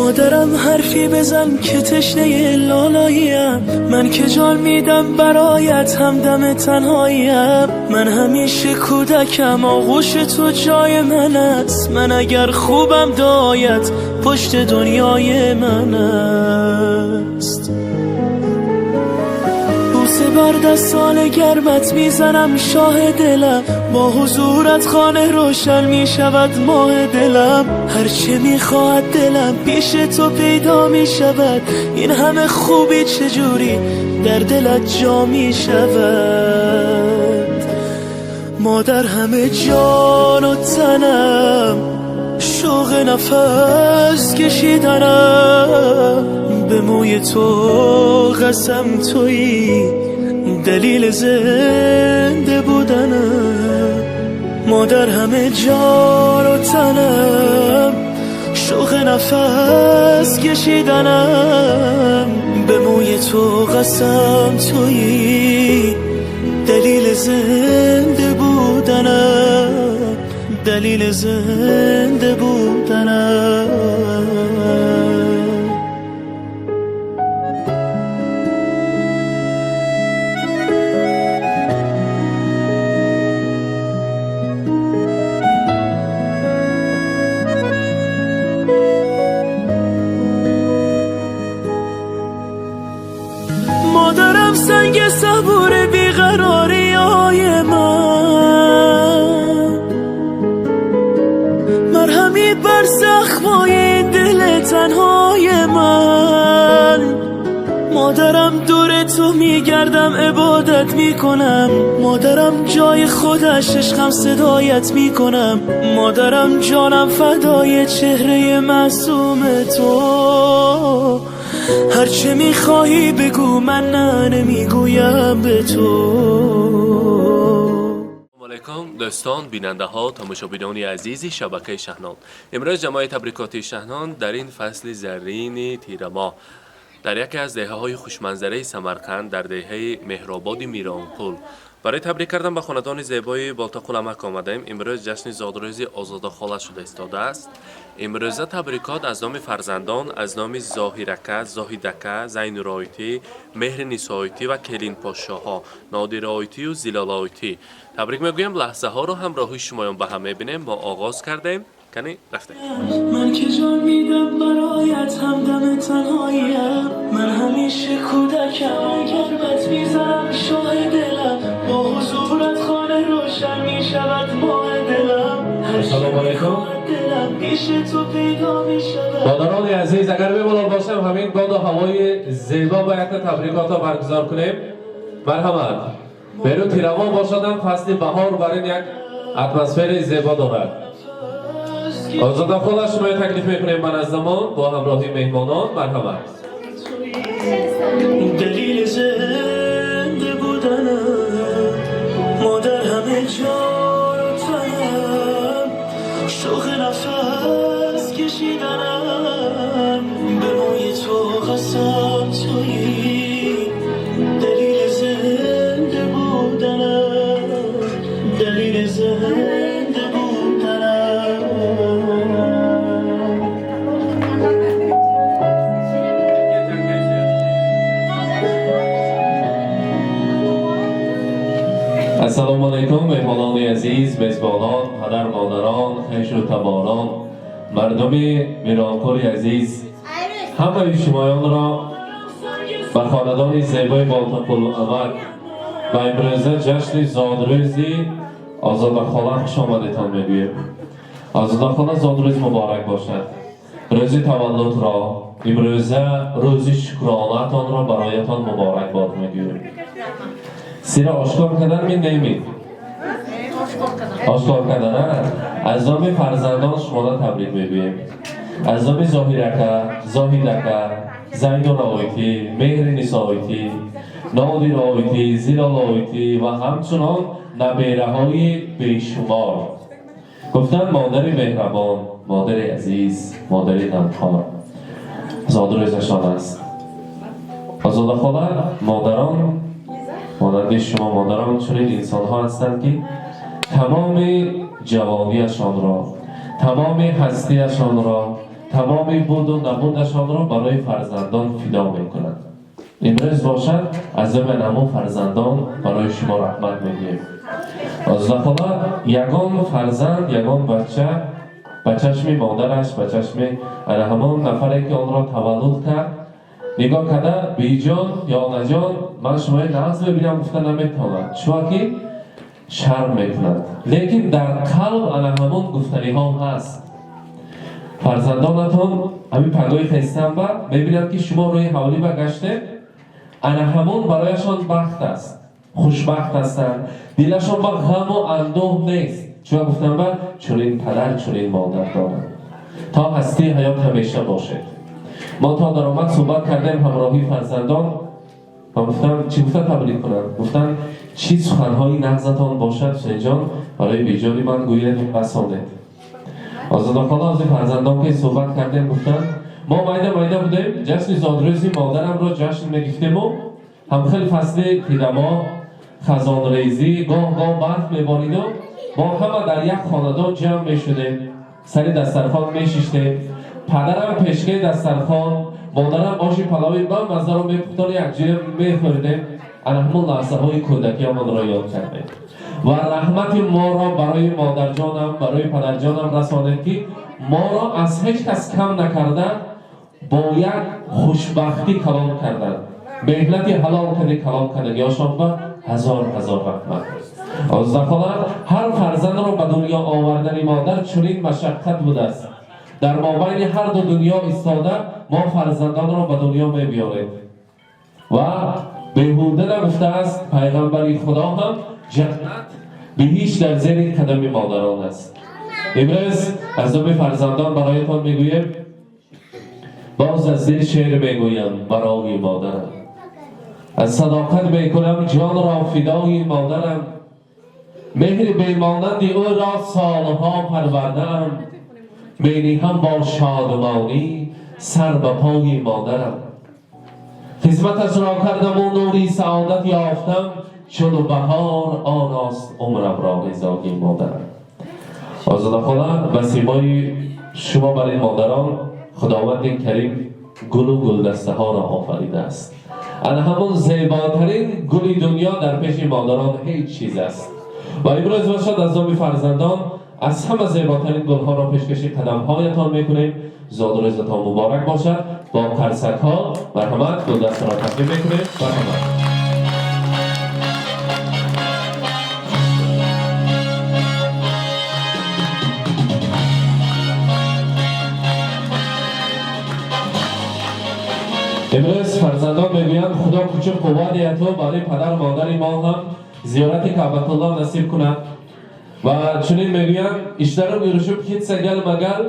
مادرم حرفی بزن که تشنه لالاییم، من که جان میدم برایت همدم تنهاییم. من همیشه کودکم آغوش تو جای من است، من اگر خوبم دایت پشت دنیای من است. بوسه بر دستان گرمت میزنم شاه دلم، با حضورت خانه روشن میشود ماه دلم. هرچه میخواهد دلم پیش تو پیدا میشود، این همه خوبی چجوری در دلت جا میشود. مادر همه جان و تنم، شوق نفس کشیدنم، به موی تو قسم تویی دلیل زنده بودنم. مادر همه جان و تنم، شوق نفس کشیدنم، به موی تو قسم تویی دلیل زنده بودنم، دلیل زنده بودنم. مادرم سنگ صبور بیقراری های من، مرهمی بر زخمای دل تنهای من. مادرم دور تو میگردم عبادت میکنم، مادرم جای خودش عشقم صدایت میکنم. مادرم جانم فدای چهره معصوم تو، هرچه میخواهی بگو من نه نمیگویم به تو. علیکم دوستان، بیننده ها، تماشابینان عزیز شبکه شهنان. امروز جمع تبریکات شهنان در این فصل زرین تیر ماه در یکی از دهه های خوشمنظره سمرقند در دهه مهرآباد میرانکول برای تبریک کردن به خاندان زیبای بالتاقلمک آمدیم. امروز جشن زادروزی آزاده خاله شده ایستاده است. امروز تبریکات از نام فرزندان از نام زاهیرکه، زاهیدکه، زینور آیتی، مهر نیسایتی و کلین پاشاها، نادر آیتی و زلال آیتی تبریک میگویم. لحظه ها رو همراهی شمایان به هم میبینیم. ما آغاز کردیم کنی رفتیم. من که جان میدم برایت همدم تنهاییم، من همیشه کودکم گرمت میزنم شاه دلم، با حضورت خانه روشن میشود ماه دلم. سلام علیکم. دلم پیش تو پیدا میشود. مادران عزیز، اگر بمونم باشم همین باد و هوای زیبا باید تبریکات را برگزار کنیم. مرحمت. برو تیرمان باشدن فصل بهار برای یک اتمسفر زیبا دارد. آزاده خاله شما تکلیف میکنیم من از زمان با همراهی مهمانان. مرحبا. دلیل زنده بودنم، مادر همه جان و تنم، شوق نفس کشیدنم، به موی تو قسم تویی دلیل زنده بودنم، دلیل زنده بودنم. السلام علیکم مهمانان عزیز، میزبانان، پدر مادران، خویش و تباران، مردم میرانکول عزیز، همه شمایان را به خاندان زیبای بالتاقلمک و امروزه جشن زادروزی آزاده خاله خوش آمدیتان میگویم. آزاده خاله زادروز مبارک باشد. روز تولد را امروزه روز شکرانه‌تان را برایتان مبارک باد میگویم. سیر آشکار کردن می نمی آشکار کردن از نام فرزندان شما را تبریک میگویم. از نام زاهیرکه، زاهیدکه، زینور آیتی، مهر نیسایتی، نادر آیتی، زلال آیتی و همچنان نبیره های بیشمار گفتن مادر مهربان، مادر عزیز، مادر غمخوار زادروزشان است. آزاده خاله مادران مانند شما مادران چنین انسان ها هستند که تمام جوانیشان را، تمام هستیشان را، تمامی بود و نبودشان را برای فرزندان فدا میکنند. امروز باشد از من فرزندان برای شما رحمت میگیم. از خدا یگان فرزند، یگان بچه به چشم مادرش، به چشم همان نفری که آن را تولد کرد نگاه کرده بیجان یا نجان من شما نقض ببینم گفته نمیتواند چون که شرم میکند، لیکن در قلب همون گفتنی ها هست. فرزندانتان همین پگاه خیستن و ببینند که شما روی حوالی بگشته همون برایشان بخت است، خوشبخت هستند، دلشان با غم و اندوه نیست چون گفتم با چنین پدر چنین مادر دارند تا هستی حیات همیشه باشه. ما تا در آمد صحبت کردیم همراهی فرزندان و گفتم چی گفته تبلیغ کنند؟ گفتن چی سخنهایی نغزتان باشد شنجان برای بیجانی من گویید بسانید. آزادخانه از فرزندان که صحبت کردیم گفتن ما مایده بودیم جشن زادروزی مادرم را جشن میگفتیم و هم خیلی فصل تیرما خزان ریزی گاه برف میبارید و ما همه در یک خاندان جمع میشدیم، سر دسترخوان میشیشتیم، پدرم پشکه دسترخوان، مادرم آش پلاوی بم مزه را میپختان یک جیر میخوردیم. همون لحظه های کودکی آمان را یاد کردیم و رحمت ما را برای مادر جانم برای پدر جانم رسانید که ما را از هیچ کس کم نکردن، با یک خوشبختی کلام کردن، مهنتی حلال کرده کلام کردن یا شما هزار رحمت. از دفعه هر فرزند را به دنیا آوردن مادر چنین مشقت بوده است. در مابین هر دو دنیا ایستاده ما فرزندان را به دنیا میبیاریم و بیهوده نگفته است پیغمبری خدا هم جنت به هیچ در زیر قدم مادران است. امروز از نام فرزندان برایتان میگویم باز از دل شعر میگویم برای مادرم، از صداقت میکنم جان را فدای مادرم، مهر بیمانند او را سالها پروردم، مینی هم با شادمانی سر به پای مادرم، خدمتش را کردم و نوری سعادت یافتم، چون بهار آن است عمرم را غذای مادرم. آزادخانه وسیمای شما برای مادران خداوند کریم گل و گلدسته ها را آفریده است. همون زیباترین گلی دنیا در پیش مادران هیچ چیز است و امروز باشد از نام فرزندان از همه زیباترین گلها را پیشکشی قدمهایتان میکنیم. زادروزتان مبارک باشد. با قرصک ها مرحمت گلدسته را تقدیم میکنیم. مرحمت. امروز فرزندان میگویند خدا کوچه قوت تو برای پدر مادر ما هم زیارت کعبه الله نصیب کند و چنین میگویند اشترم یروشب کیت سگل مگل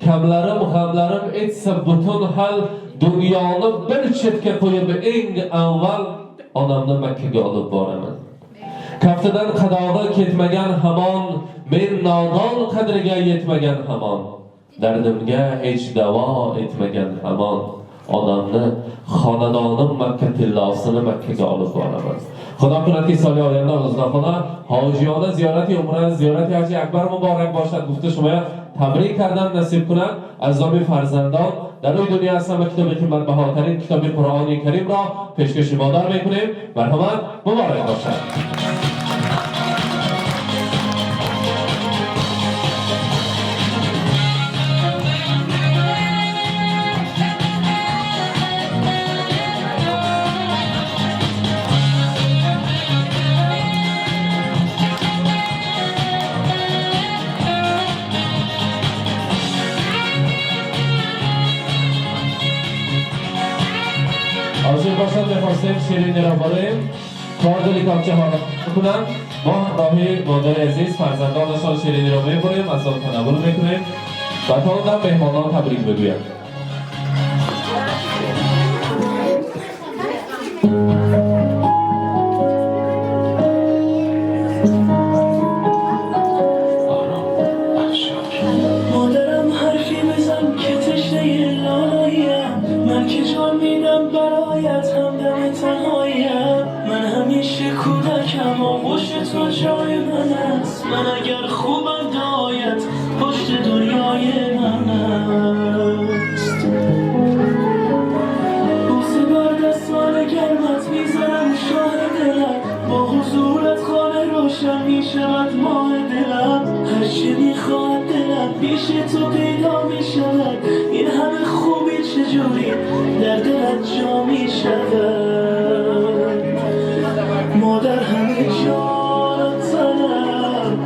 کملرم خملرم ایت بطن حل دنیانه برچت که قوی به این اول آنم نمکه گالب بارمن کفتدن قداغه کتمگن همان من نادان قدرگه یتمگن همان دردمگه هیچ دوا ایتمگن همان آدمنه خاندانم مکه تلاسنه مکه گالب بارمن. خدا کند که سال آینده رزدخانه حاجیانه زیارت عمره زیارت حج اکبر مبارک باشد. گفته شما تبریک کردن نصیب کنند. از نام فرزندان در روی دنیا هستم و کتاب قیمت بهاترین کتاب قرآن کریم را پیشکش مادر میکنیم. مرحمت مبارک باشد. حاضر باشد میخواستیم شیرینی را بریم کار دلی کامچه ها را کنند. ما همراهی مادر عزیز فرزندانشان شیرینی را میبریم از آن تنول میکنیم و تا هم مهمانان تبریک بگویم. مادرم حرفی بزن که تشنه لالاییم، من که جان میدم برایت همدم تنهاییم. من همیشه کودکم آغوش تو جای من است، من اگر خوبم دایت پشت دنیای من است. روشن میشود ماه دلم، هرچی میخواد دلم پیش تو پیدا میشود. این همه خوبی چجوری در دلت جا میشود؟ مادر همه جا را تنم،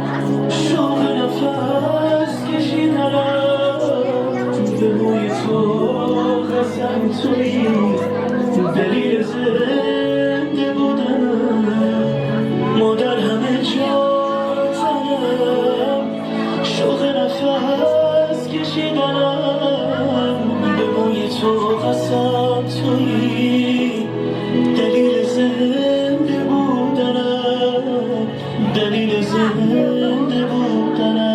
شوق نفس کشیدنم، به بوی تو قسم تویی دلیل زنده بودنم. مادر همه جا را تنم، شوق نفس کشیدنم، به بوی تو قسم تویی دلیل زنده بودنم، دلیل زنده بودنم.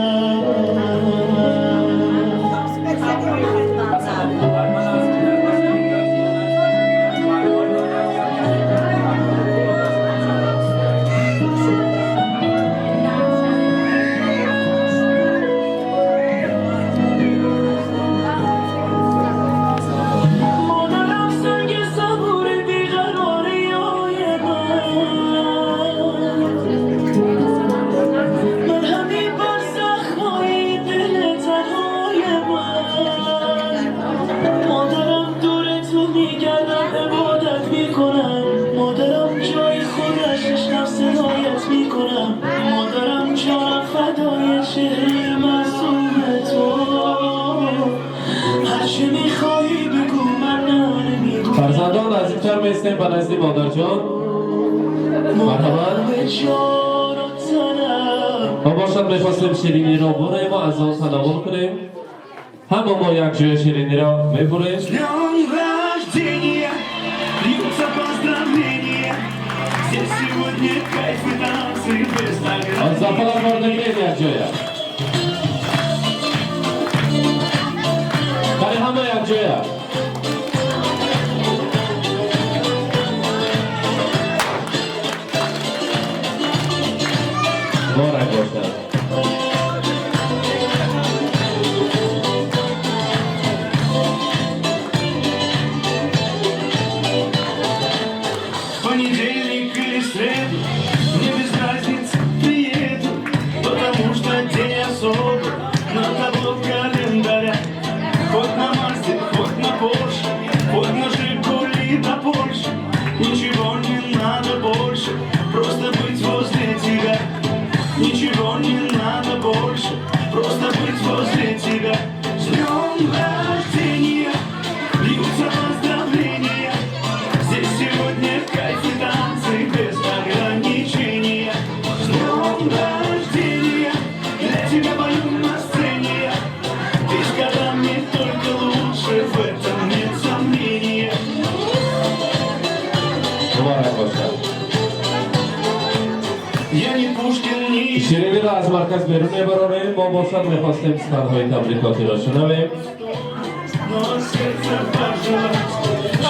فرزندان عزیزتر میستیم به نزد مادر جان. مرحبا. ما باشد میخواستیم شیرینی را بریم و از آن تناول کنیم. همه ما یک جای شیرینی را میبریم. از زفر بردیم یک جای. برای همه یک جای. مبارک باشد. Понедельник или среду, мне без разницы, приеду, потому что день особый, на табло календаря. Хоть на Мазде, хоть на Порше, хоть на Жигули до Польши, ничего не надо больше, просто быть возле тебя. Ничего не надо больше, просто быть возле тебя. С днем рождения льются поздравления. Здесь сегодня кайф и танцы без ограничения. С днем рождения для тебя пою на сцене. Ты с годами только лучше, в этом нет сомнения. Я не Пушкин, не شیرینی را از مرکز بیرون میبرانیم. ما باشد میخواستیم سخنهای تبریکاتی را شنویم.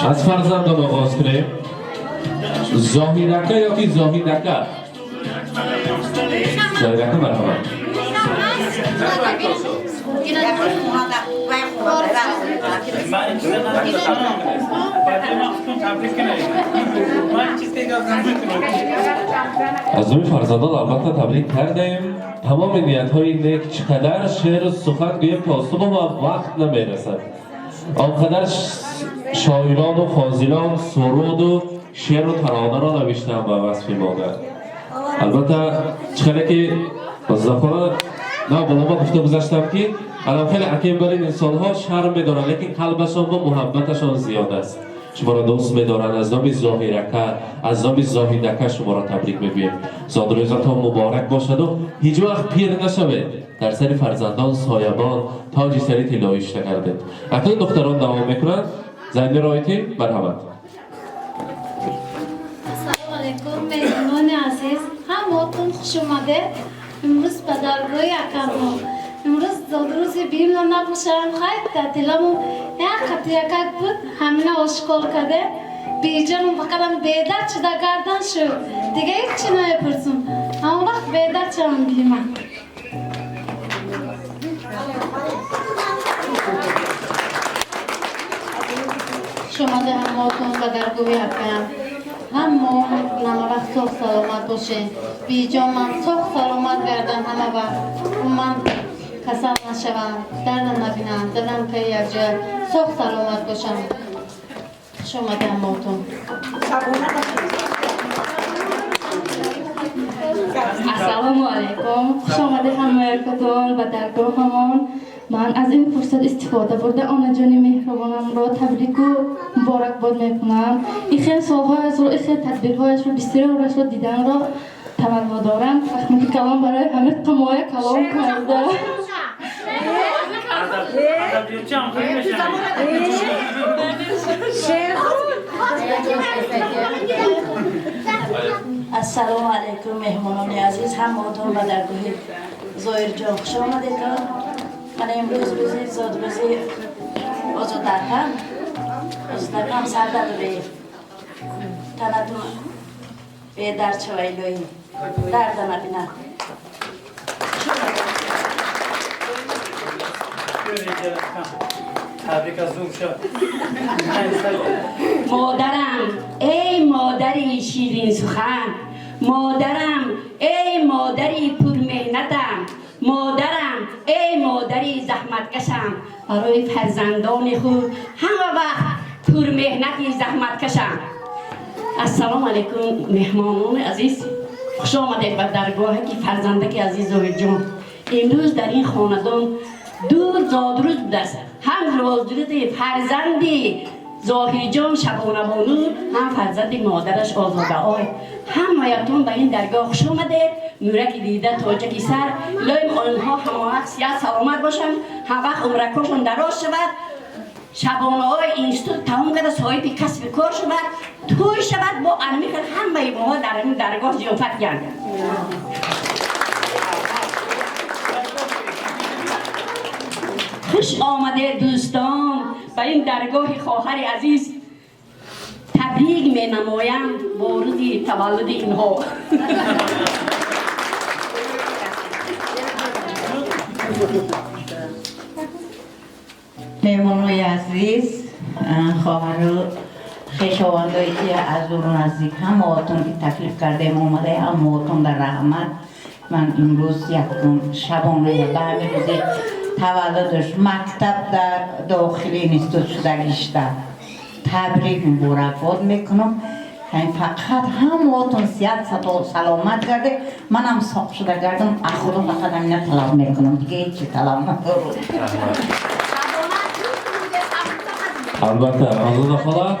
از فرزندان آغاز کنیم. زاهیدکه یا که زاهیدکه؟ زاهیدکه مرحبا. از روی فرزندان البته تبریک کردیم. تمام نیت‌های نیک چقدر شعر و سخن گویم که آسوب و وقت نمیرسد. آنقدر شاعران و فاضلان سرود و شعر و ترانه را نوشتند به وصف مادر. البته چقدر که بازدخانه نه بالا ما گفته گذاشتم که الان خیلی حکیم برین انسان ها شرم میدارن لیکن قلبشان و محبتشان زیاد است. شما را دوست میدارن. از نام زاهیرکه از نام زاهیدکه شما را تبریک میگویم. زادروزتان مبارک باشد و هیچ وقت پیر نشوید. در سر فرزندان سایبان تاج سری طلایی گردید. اکنون دختران دوام میکنند. زنده رایتی مرحبا. السلام علیکم مهمانان عزیز، همتون خوش اومده. امروز به درگاه یکم امروز روز بیم نباشم خیلی تعطیلمون یک قطع یکک بود همینه آشکار کرده بیجانم فقط بیدر چه گردن شد دیگه هیچ چی نمیپرسم اما وقت بیدر چه هم بیمه شما ده هماتون به درگاه یکم همه همه وقت صحب سلامت باشه بی جان من صحب سلامت گردم همه وقت و من کسل نشوم دردم نبینم دلم که یک جا صحب سلامت باشم خوش آمده همه‌تون السلام علیکم خوش آمده همه‌تون و درگاه همان من از این فرصت استفاده برده آنا جان مهربانم را تبریک و مبارکباد میکنم این خیلی سال‌هایش را این خیلی تدبیرهایش را بسیارش را دیدن را تمنا دارم رحمت کلام برای همه قمای کلام کرده السلام علیکم مهمانان عزیز همه‌تون و درگاه زایر جان خوش آمدید. من امروز روزی زاد روزی آزادرکم سر داده تنتون به در چویلوی درد نبینم مادرم ای مادری شیرین سخن مادرم ای مادری پر مهنتم مادرم ای مادری زحمت کشم برای فرزندان خود همه وقت پر مهنتی زحمت کشم. السلام علیکم مهمانان عزیز خوش آمدید به درگاه که فرزندک عزیز زاهد جان امروز در این خاندان دو زادروز بوده است هم رازدورت فرزندی زاهد جان شبانه بانو هم فرزند مادرش آزاده آی همه‌تون به این درگاه خوش آمدید مورک دیده تاجکی سر لایم آنها همه صحت سلامت باشن هم وقت عمرکاشون دراز شود شبانه های اینستیتوت تمام کرده صاحب کسب کار شود توی شود با انمی کرد همه ما در این درگاه ضیافت گردن. خوش آمده دوستان به این درگاه خواهر عزیز تبریک می نمایم با روز تولد اینها. مهمانای عزیز خواهر و خویشاوندایی که از دور و نزدیک همه‌تون که تکلیف کرده اومده همه‌تون در رحمت من امروز یکم شبانه به همین روزی تولدش مکتب در داخلی اینستیتوت شده گشته تبریک مبارکباد میکنم فقط همه‌تون صحت سلامت کرده منم ساق شده گردم از خدا فقط همین طلب میکنم دیگه هیچی طلب ندارم. البته آزاده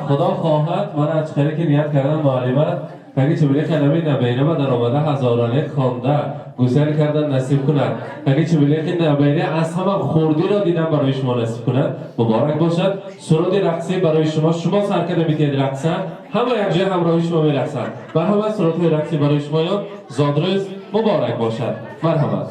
خدا خواهد من از خیلی که نیت کردم معلمه اگه چه بله کلمه نبیره و در آمده هزارانه خانده گذر کردن نصیب کند اگه چه بله که نبیره از همه خوردی را دیدم برای شما نصیب کند مبارک باشد. سرود رقصی برای شما سرکرده میتید رقصن همه یک جای همراهی شما میرقصن مرحبا. سرود رقصی برای شما یا زادروز مبارک باشد. مرحبا.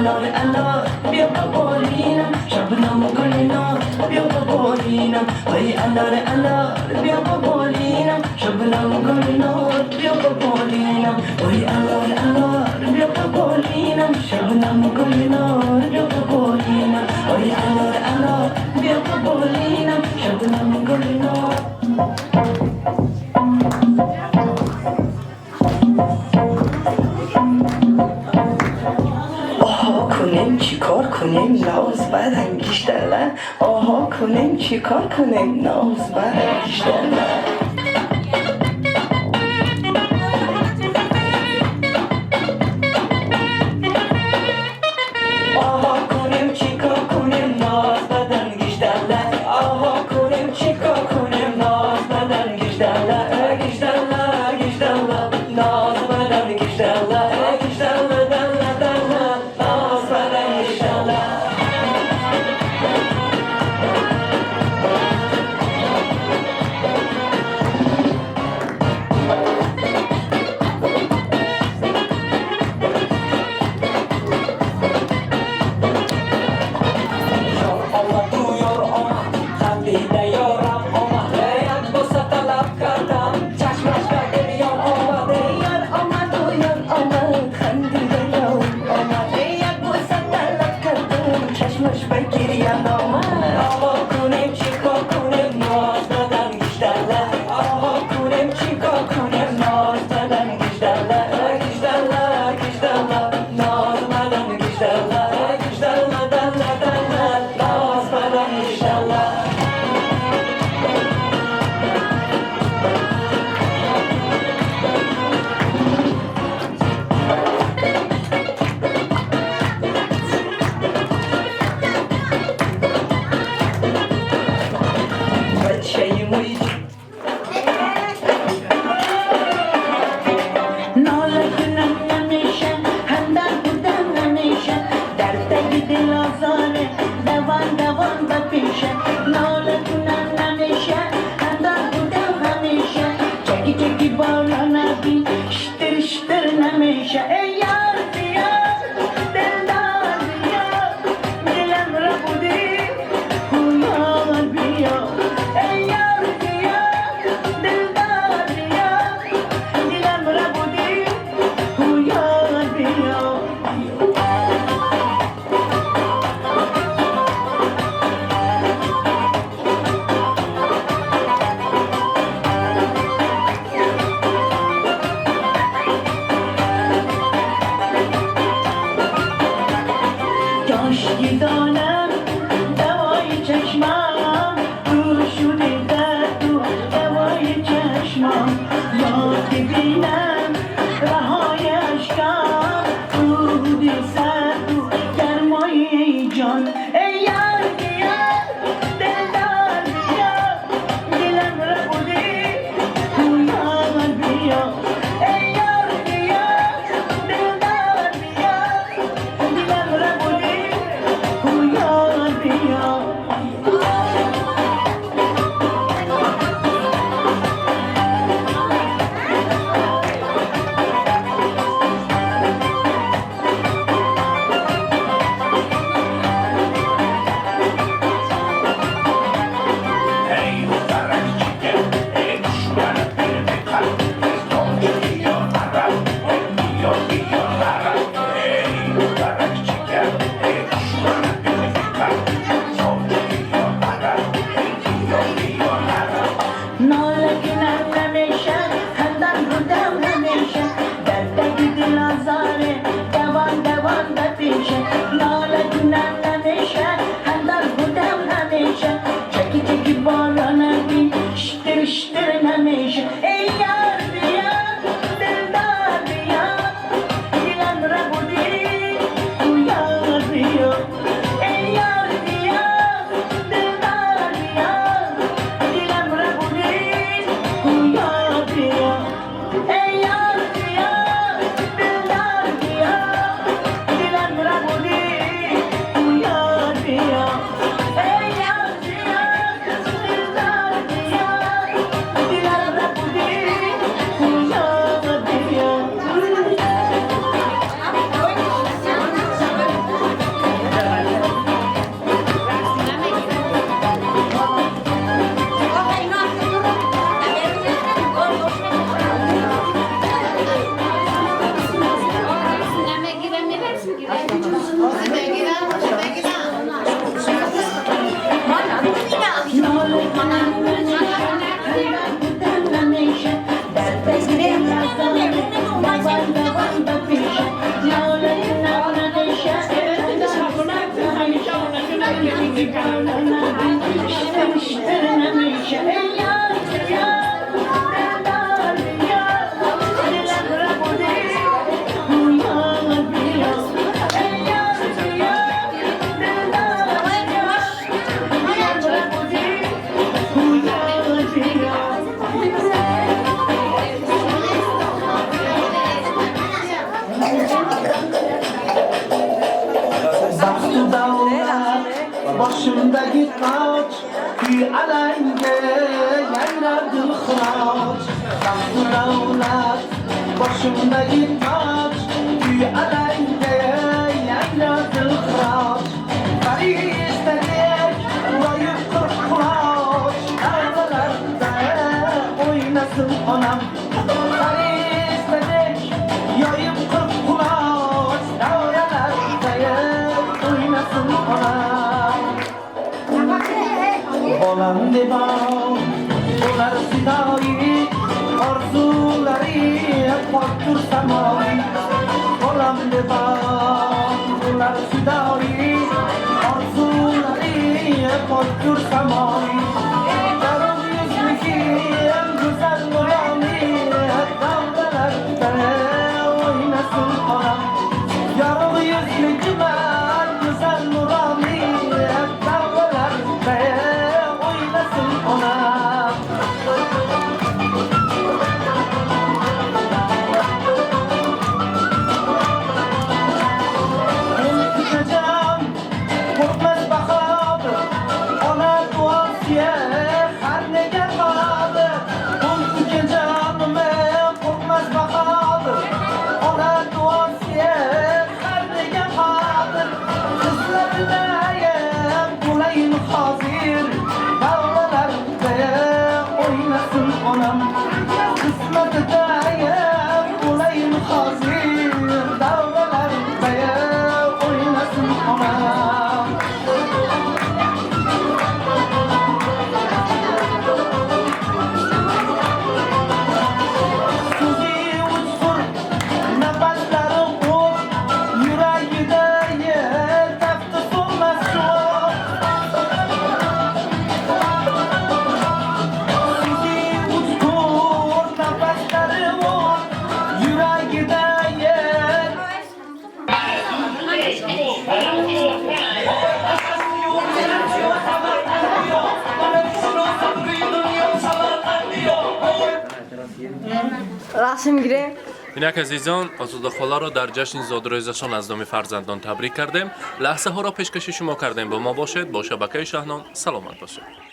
الار الار بیا ببالینم شبنم گلینا بیا ببالینم وای الار الار بیا ببالینم شبنم گلینا بیا ببالینم وای الار الار بیا ببالینم شبنم گلینا بیا ببالینم وای الار الار بیا ببالینم شبنم گلینا چیکار کنیم ناز بد انگیشترلن آها کنیم چیکار کنیم ناز بد انگیشترلن آها کنیم چیکار کنیم ناز بد انگیشترلن آها کنیم چیکار کنیم ناز بد انگیشترلن انگیشترلن انگیشترلن ناز بد انگیشترلن انگیشترلن Başımdaki taç bir alenge yayladı hıraç. Tahtı davlat başımdaki taç bir alenge yayladı hıraç. Bari istedik vayıp kırk kulaç. Dağlarda oynasın anam. Bari istedik yayıp kırk kulaç. Dağlarda oynasın anam. Olan devam, dolar sidayı, arzuları korktur samayı. Olan devam, dolar sidayı, arzuları korktur samayı. Yarım yüzlü en güzel nuranı, dağlarda oynasın anam. Yarım yüzlü cümen güzel nuranı, dağlarda رسم گیریم. اینک عزیزان آزادخوالا را در جشن زادروزشان از نام فرزندان تبریک کردیم. لحظه ها را پیشکش شما کردیم با ما باشید. با شبکه شاهنامه سلامت باشید.